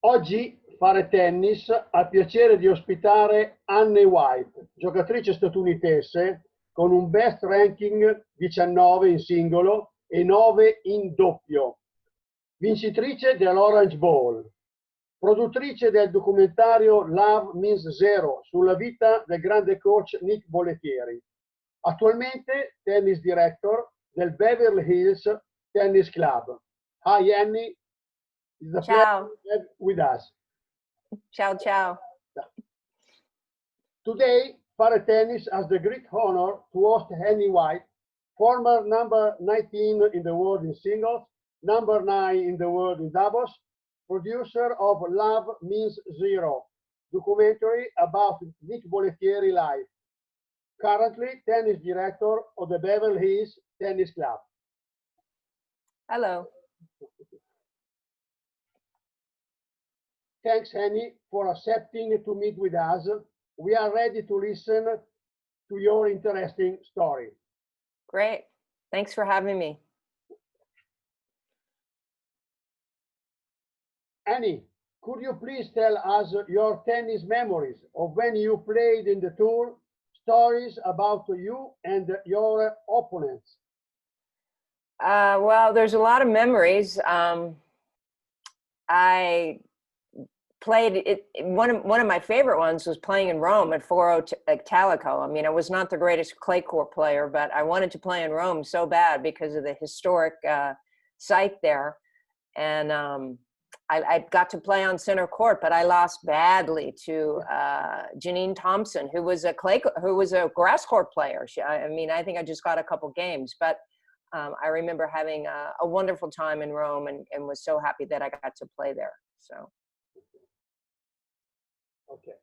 Oggi fare tennis ha il piacere di ospitare Anne White, giocatrice statunitense con un best ranking 19 in singolo e 9 in doppio, vincitrice dell'Orange Bowl, produttrice del documentario Love Means Zero sulla vita del grande coach Nick Bollettieri, attualmente tennis director del Beverly Hills Tennis Club. Hi Annie, it's a pleasure Ciao. to have with us. Ciao, ciao. Today, Fare Tennis has the great honor to host Annie White, former number 19 in the world in singles, number 9 in the world in doubles, producer of Love Means Zero, documentary about Nick Bollettieri life, currently tennis director of the Beverly Hills Tennis Club. Hello. Thanks, Annie, for accepting to meet with us. We are ready to listen to your interesting story. Great. Thanks for having me. Annie, could you please tell us your tennis memories of when you played in the tour, stories about you and your opponents? Well, there's a lot of memories. I played it. One of my favorite ones was playing in Rome at Foro Italico. I mean, I was not the greatest clay court player, but I wanted to play in Rome so bad because of the historic site there. And I got to play on center court, but I lost badly to Janine Thompson, who was a grass court player. I mean, I think I just got a couple games, but I remember having a wonderful time in Rome and was so happy that I got to play there. So. Okay.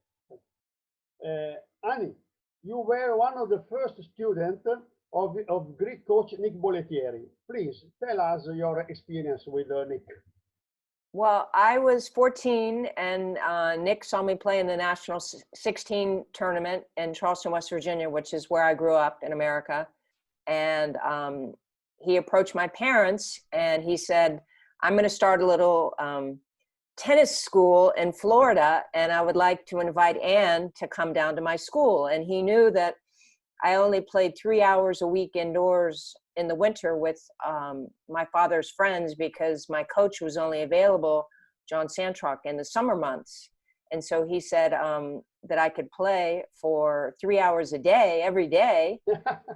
Annie, you were one of the first students of Greek coach Nick Bollettieri. Please tell us your experience with Nick. Well, I was 14 and Nick saw me play in the National 16 tournament in Charleston, West Virginia, which is where I grew up in America. And he approached my parents and he said, I'm going to start a little tennis school in Florida, and I would like to invite Anne to come down to my school. And he knew that I only played 3 hours a week indoors in the winter with my father's friends because my coach was only available, John Santrock, in the summer months. And so he said that I could play for 3 hours a day, every day.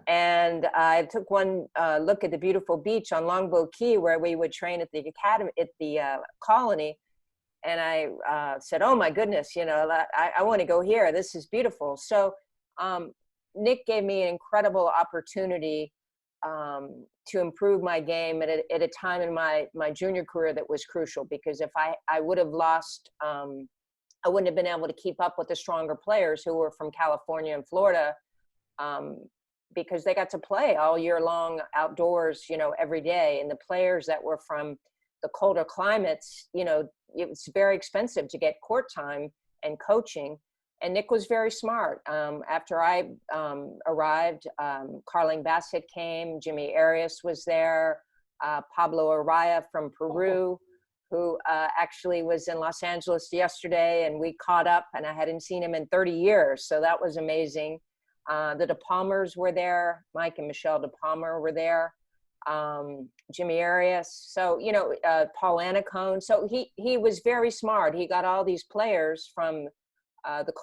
And I took one look at the beautiful beach on Longboat Key where we would train at the academy, at the colony. And I said, oh my goodness, you know, I want to go here. This is beautiful. So Nick gave me an incredible opportunity to improve my game at a time in my junior career that was crucial, because if I would have lost, I wouldn't have been able to keep up with the stronger players who were from California and Florida, because they got to play all year long outdoors, you know, every day. And the players that were from the colder climates, you know, it was very expensive to get court time and coaching. And Nick was very smart. After I arrived, Carlene Bassett came, Jimmy Arias was there, Pablo Araya from Peru, who actually was in Los Angeles yesterday, and we caught up, and I hadn't seen him in 30 years. So that was amazing. The De Palmers were there. Mike and Michelle De Palmer were there. Jimmy Arias. So, you know, Paul Anacone. So he was very smart. He got all these players from the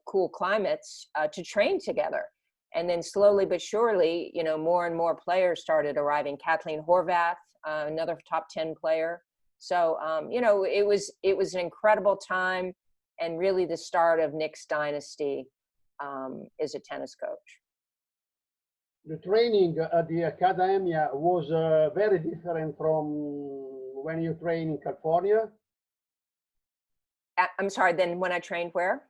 cool climates to train together. And then slowly but surely, you know, more and more players started arriving. Kathleen Horvath, another top 10 player. So, you know, it was an incredible time, and really the start of Nick's dynasty as a tennis coach. The training at the Academia was very different from when you train in California. I'm sorry, then when I trained where?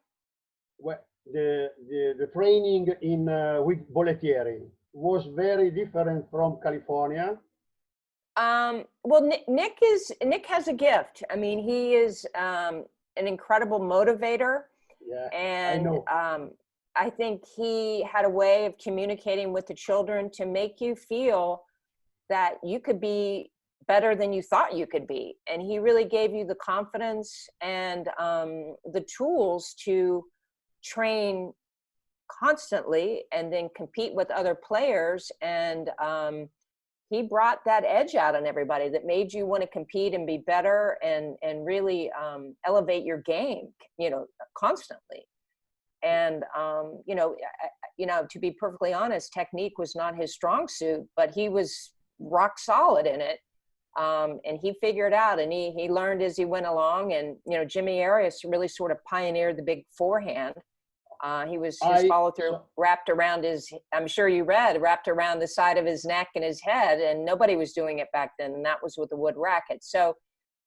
Well, the training in with Bollettieri was very different from California. Well, Nick has a gift. I mean, he is an incredible motivator. Yeah, and I know. I think he had a way of communicating with the children to make you feel that you could be better than you thought you could be. And he really gave you the confidence and the tools to train constantly and then compete with other players. And he brought that edge out on everybody that made you want to compete and be better and really elevate your game, constantly. And to be perfectly honest, technique was not his strong suit, but he was rock solid in it. And he figured out, and he learned as he went along. And Jimmy Arias really sort of pioneered the big forehand. His follow through wrapped around I'm sure you read, wrapped around the side of his neck and his head, and nobody was doing it back then. And that was with the wood racket. So,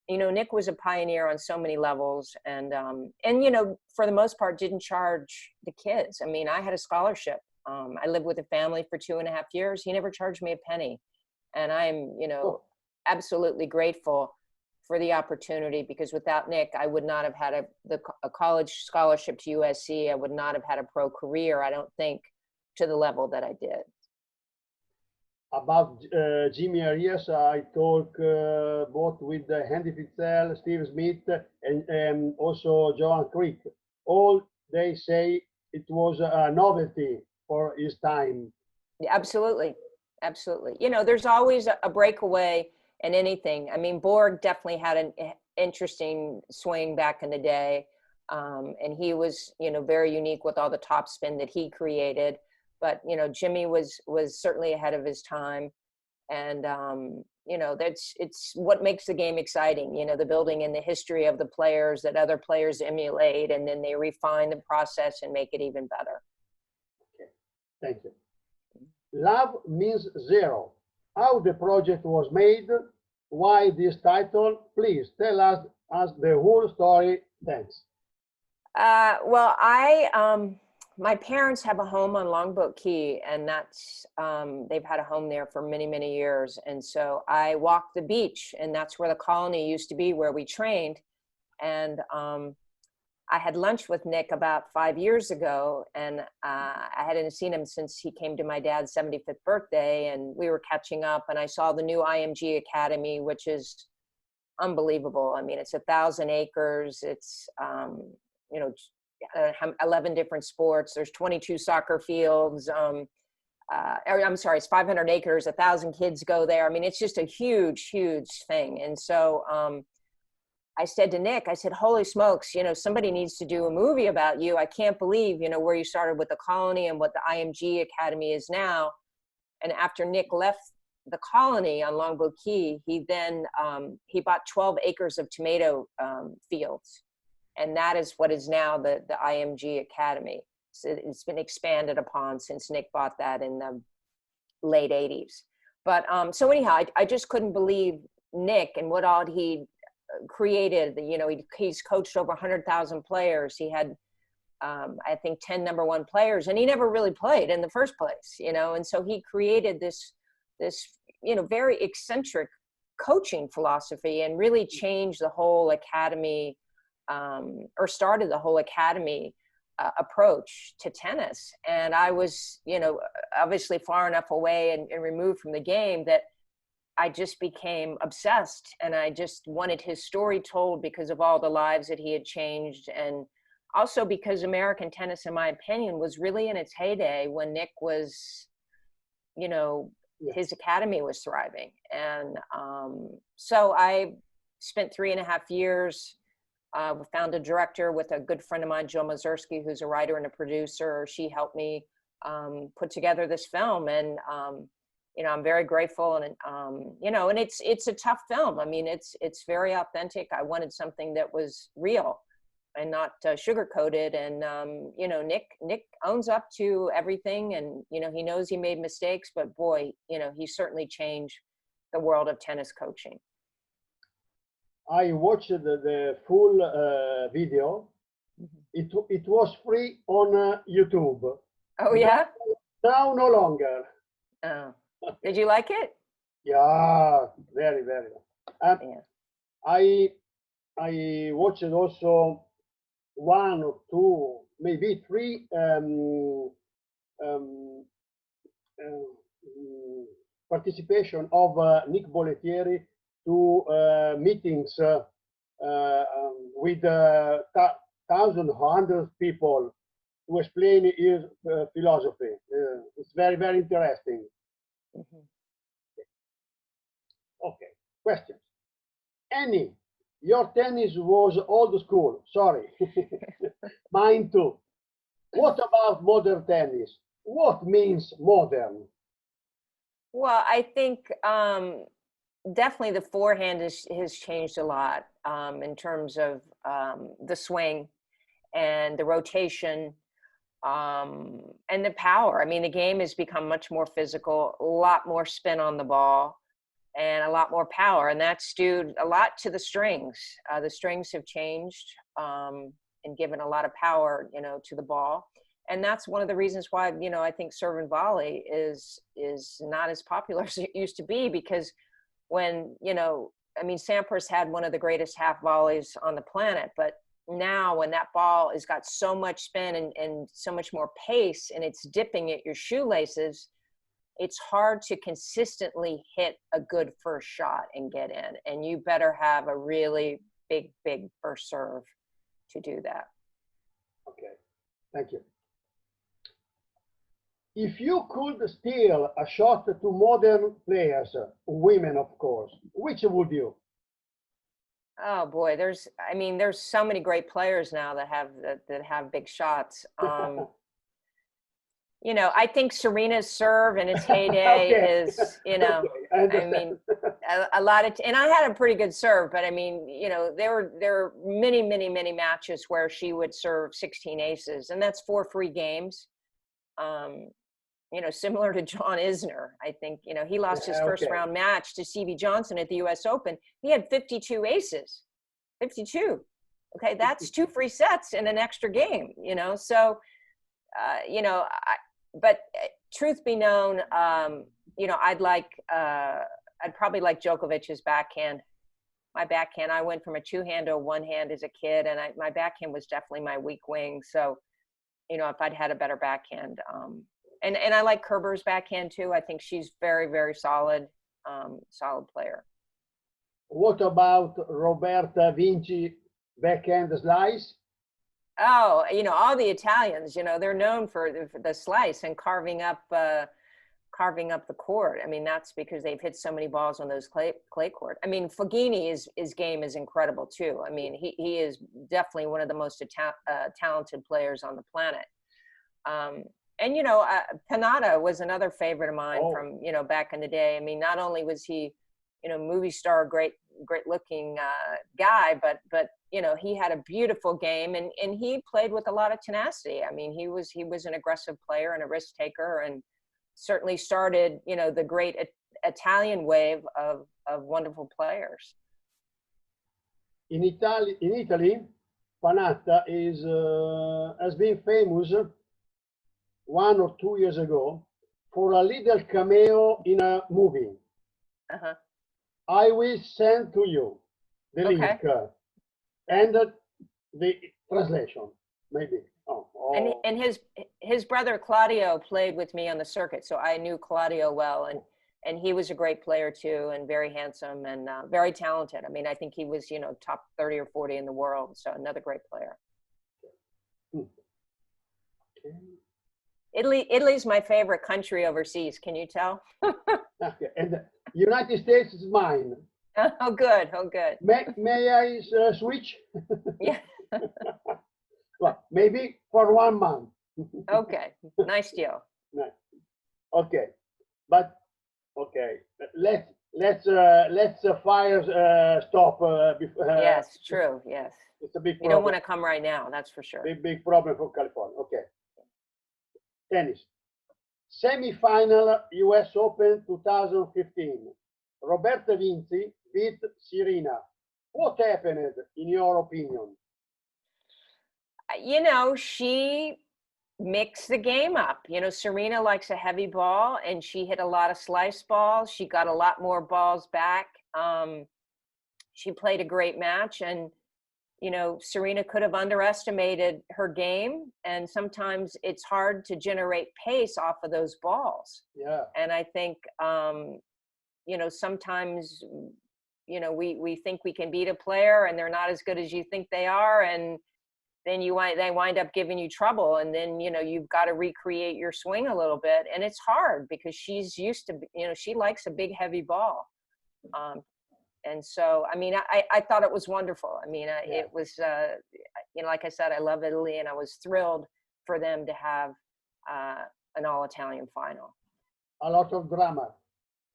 Nick was a pioneer on so many levels, and for the most part, didn't charge the kids. I mean, I had a scholarship. I lived with a family for 2.5 years. He never charged me a penny. And I'm, absolutely grateful for the opportunity, because without Nick, I would not have had a college scholarship to USC. I would not have had a pro career, I don't think, to the level that I did. About Jimmy Arias, I talk both with Andy Fitzell, Steve Smith, and also Joan Creek. All they say it was a novelty for his time. Yeah, absolutely. Absolutely. There's always a breakaway in anything. I mean, Borg definitely had an interesting swing back in the day. And he was, very unique with all the topspin that he created. But, Jimmy was certainly ahead of his time. And, it's what makes the game exciting, the building and the history of the players that other players emulate, and then they refine the process and make it even better. Okay, thank you. Love Means Zero. How the project was made, why this title? Please tell us the whole story. Thanks. Well, my parents have a home on Longboat Key, and that's, they've had a home there for many, many years. And so I walked the beach, and that's where the colony used to be, where we trained. And I had lunch with Nick about 5 years ago, and I hadn't seen him since he came to my dad's 75th birthday, and we were catching up, and I saw the new IMG Academy, which is unbelievable. I mean, it's 1,000 acres. It's, 11 different sports. There's 22 soccer fields. I'm sorry, it's 500 acres, 1,000 kids go there. I mean, it's just a huge, huge thing. And so I said to Nick, I said, holy smokes, somebody needs to do a movie about you. I can't believe, where you started with the colony and what the IMG Academy is now. And after Nick left the colony on Longboat Key, he then, he bought 12 acres of tomato fields. And that is what is now the IMG Academy. So it's been expanded upon since Nick bought that in the late 80s. But so anyhow, I just couldn't believe Nick and what all he created. He's coached over 100,000 players. He had, I think, 10 number one players, and he never really played in the first place, and so he created this, very eccentric coaching philosophy and really changed the whole academy, or started the whole academy approach to tennis. And I was, obviously far enough away and removed from the game that I just became obsessed, and I just wanted his story told because of all the lives that he had changed. And also because American tennis, in my opinion, was really in its heyday when Nick was, his academy was thriving. And so I spent 3.5 years, found a director with a good friend of mine, Jill Mazurski, who's a writer and a producer. She helped me put together this film. And I'm very grateful, and and it's a tough film. I mean, it's very authentic. I wanted something that was real and not sugar coated. And Nick owns up to everything, and he knows he made mistakes, but boy, he certainly changed the world of tennis coaching. I watched the full video. It was free on YouTube. Oh yeah. Now no longer. Oh. Did you like it? Yeah, very, very. Yeah. I watched also 1 or 2, maybe 3 participation of Nick Bollettieri to meetings with thousands, hundreds of people to explain his philosophy. It's very, very interesting. Mhm. Okay, questions. Annie, your tennis was old school. Sorry. Mine too. What about modern tennis? What means modern? Well, I think definitely the forehand has changed a lot in terms of the swing and the rotation and the power. I mean, the game has become much more physical, a lot more spin on the ball, and a lot more power. And that's due a lot to the strings. The strings have changed and given a lot of power, to the ball. And that's one of the reasons why, I think serve and volley is not as popular as it used to be, because when, Sampras had one of the greatest half volleys on the planet, but now when that ball has got so much spin and so much more pace and it's dipping at your shoelaces, it's hard to consistently hit a good first shot and get in. And you better have a really big first serve to do that. Okay, thank you. If you could steal a shot to modern players, women of course, which would you? Oh boy, there's so many great players now that have big shots. I think Serena's serve in its heyday Okay. is, Okay, I understand. a lot of, and I had a pretty good serve, but there were many matches where she would serve 16 aces, and that's 4 free games. Similar to John Isner. I think, he lost his first round match to Stevie Johnson at the US Open. He had 52 aces, 52. Okay. That's 2 free sets in an extra game, so, but truth be known, I'd probably like Djokovic's backhand. My backhand, I went from a 2-hand to a 1-hand as a kid, and my backhand was definitely my weak wing. So, if I'd had a better backhand, and I like Kerber's backhand too. I think she's very, very solid player. What about Roberta Vinci backhand slice? Oh, all the Italians, they're known for the slice and carving up the court. I mean, that's because they've hit so many balls on those clay court. I mean, Fognini, his game is incredible too. I mean, he is definitely one of the most talented players on the planet. And Panatta was another favorite of mine from back in the day. I mean, not only was he movie star, great looking guy, but he had a beautiful game, and he played with a lot of tenacity. I mean, he was an aggressive player and a risk taker, and certainly started the great Italian wave of wonderful players. In Italy, Panatta has been famous 1 or 2 years ago for a little cameo in a movie. Uh-huh. I will send to you the link and the translation, maybe. And his brother Claudio played with me on the circuit, so I knew Claudio well, and he was a great player too, and very handsome and very talented. I mean, I think he was top 30 or 40 in the world, so another great player. Okay. Italy's my favorite country overseas. Can you tell? Okay. And United States is mine. Oh, good. Oh, good. May I switch? Yeah. Well, maybe for 1 month. Okay. Nice deal. Nice. Okay, but okay. Let's fire stop. Yes, true. Yes. It's a big problem. You don't want to come right now. That's for sure. Big problem for California. Okay. Tennis. Semi-final US Open 2015. Roberta Vinci beat Serena. What happened, in your opinion? She mixed the game up. Serena likes a heavy ball, and she hit a lot of slice balls. She got a lot more balls back. She played a great match, and Serena could have underestimated her game, and sometimes it's hard to generate pace off of those balls. Yeah. And I think, sometimes, we think we can beat a player and they're not as good as you think they are. And then they wind up giving you trouble. And then, you've got to recreate your swing a little bit. And it's hard because she's used to, she likes a big, heavy ball. And so, I mean, I thought it was wonderful. I mean, it was, like I said, I love Italy, and I was thrilled for them to have an all-Italian final. A lot of drama.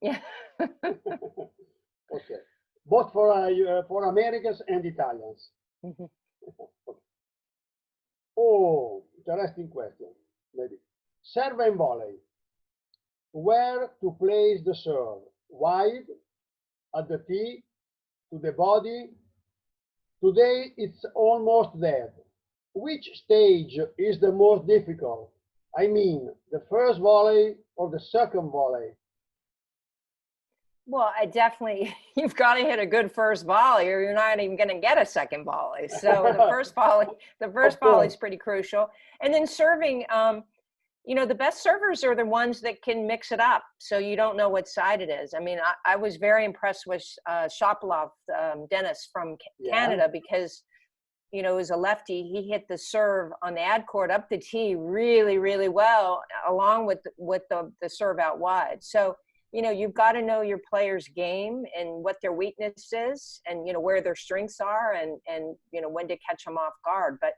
Yeah. Okay. Both for Americans and Italians. Mhm. Oh, interesting question. Maybe. Serve and volley. Where to place the serve? Wide, at the tee, to the body? Today it's almost dead. Which stage is the most difficult? I mean, the first volley or the second volley? Well, you've got to hit a good first volley or you're not even going to get a second volley. So the first volley is pretty crucial. And then serving, the best servers are the ones that can mix it up. So you don't know what side it is. I mean, I was very impressed with Shopalov, Dennis from Canada, because, as a lefty, he hit the serve on the ad court up the tee really, really well, along with the serve out wide. So, you've got to know your player's game and what their weakness is, and, where their strengths are, and when to catch them off guard. But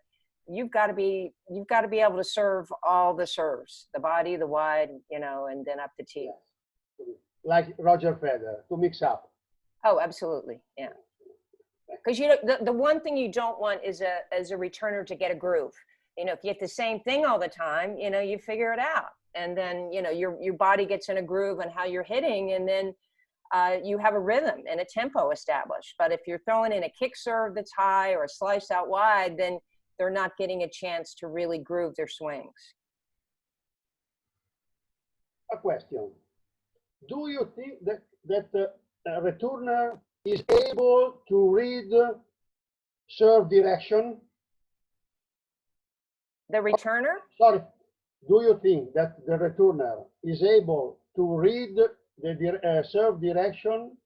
you've got to be able to serve all the serves, the body, the wide, and then up the tee. Like Roger Federer, to mix up. Oh, absolutely. Yeah. Because the one thing you don't want is a returner to get a groove. If you hit the same thing all the time, you figure it out. And then, your body gets in a groove on how you're hitting, and then you have a rhythm and a tempo established. But if you're throwing in a kick serve that's high or a slice out wide, then they're not getting a chance to really groove their swings. A question. Do you think that a returner is able to read serve direction? The returner? Sorry. Do you think that the returner is able to read the serve direction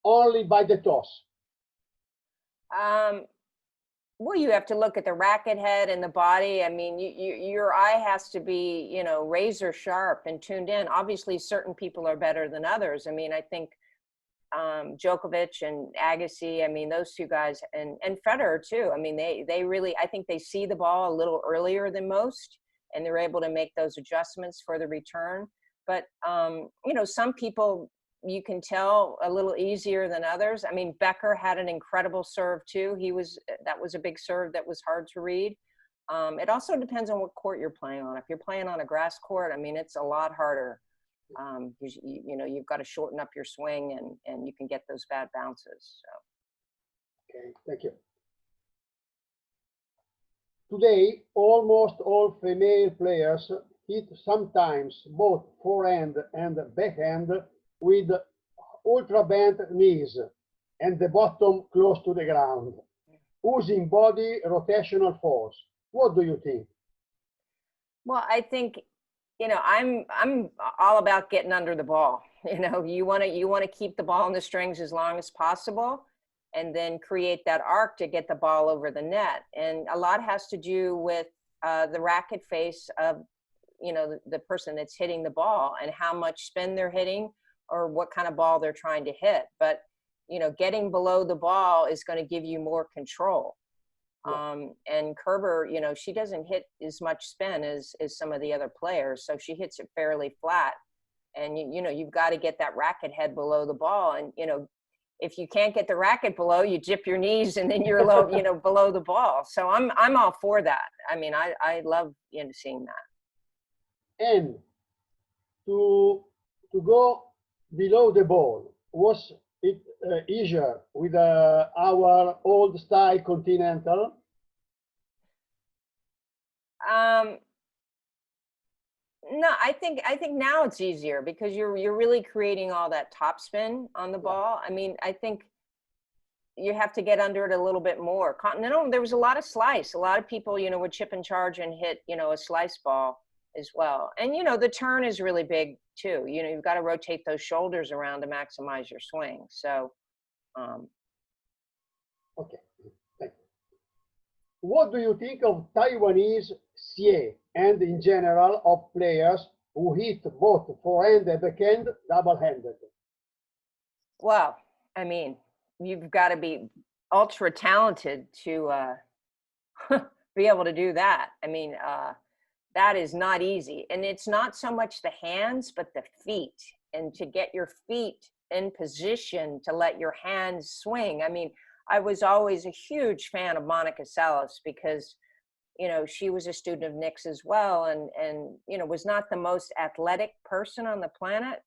only by the toss? Well, you have to look at the racket head and the body. I mean, your eye has to be, razor sharp and tuned in. Obviously, certain people are better than others. I mean, I think Djokovic and Agassi, I mean, those two guys, and Federer too. I mean, they really, I think they see the ball a little earlier than most, and they're able to make those adjustments for the return. But, some people, you can tell a little easier than others. I mean, Becker had an incredible serve too. That was a big serve that was hard to read. It also depends on what court you're playing on. If you're playing on a grass court, I mean, it's a lot harder. You've got to shorten up your swing, and you can get those bad bounces. So. Okay, thank you. Today, almost all female players hit sometimes both forehand and backhand with ultra bent knees and the bottom close to the ground, using body rotational force. What do you think? Well, I think, I'm all about getting under the ball. You want to keep the ball in the strings as long as possible, and then create that arc to get the ball over the net. And a lot has to do with the racket face of, the person that's hitting the ball, and how much spin they're hitting, or what kind of ball they're trying to hit. But, getting below the ball is going to give you more control. And Kerber, she doesn't hit as much spin as some of the other players. So she hits it fairly flat. And, you've got to get that racket head below the ball. And, if you can't get the racket below, you dip your knees, and then you're low, below the ball. So I'm all for that. I mean, I love seeing that. And to go below the ball, was it easier with our old style continental? No, I think now it's easier, because you're really creating all that top spin on the ball. I mean, I think you have to get under it a little bit more. Continental, there was a lot of slice. A lot of people, would chip and charge and hit, a slice ball as well. And, the turn is really big too. You've got to rotate those shoulders around to maximize your swing. So, Okay, thank you. What do you think of Taiwanese xie and in general of players who hit both forehand and backhand double-handed? Well, I mean, you've got to be ultra talented to be able to do that. I mean, that is not easy. And it's not so much the hands, but the feet. And to get your feet in position to let your hands swing. I mean, I was always a huge fan of Monica Seles because, you know, she was a student of Nick's as well. And, you know, was not the most athletic person on the planet.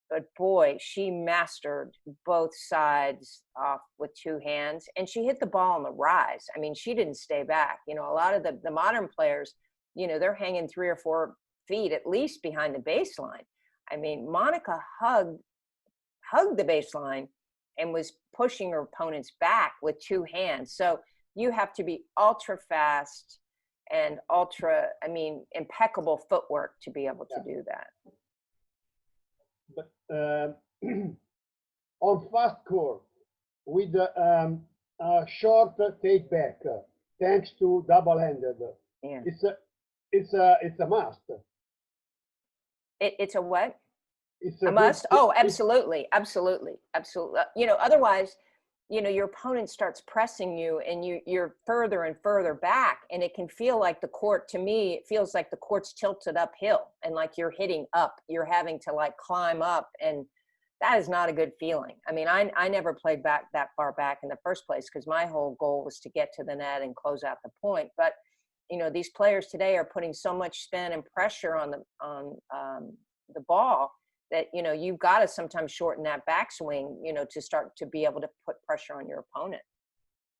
But boy, she mastered both sides off with two hands, and she hit the ball on the rise. I mean, she didn't stay back. You know, a lot of the modern players, you know, they're hanging 3 or 4 feet at least behind the baseline. I mean, Monica hugged the baseline and was pushing her opponents back with 2 hands. So you have to be ultra fast and impeccable footwork to be able to do that. But on fast court with a short take back, thanks to double-handed, Yeah. it's a must. It's a what? It's A must? Oh, absolutely, absolutely, absolutely. You know, otherwise, you know, your opponent starts pressing you and you're further and further back, and it can feel like the court, to me, it feels like the court's tilted uphill and like you're hitting up. You're having to like climb up, and that is not a good feeling. I mean, I never played back that far back in the first place because my whole goal was to get to the net and close out the point. But, you know, these players today are putting so much spin and pressure on the ball that, you know, you've got to sometimes shorten that backswing, you know, to start to be able to put pressure on your opponent.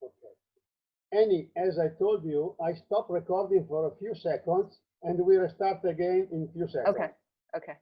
Okay. Annie, as I told you, I stopped recording for a few seconds and we restart again in a few seconds. Okay. Okay.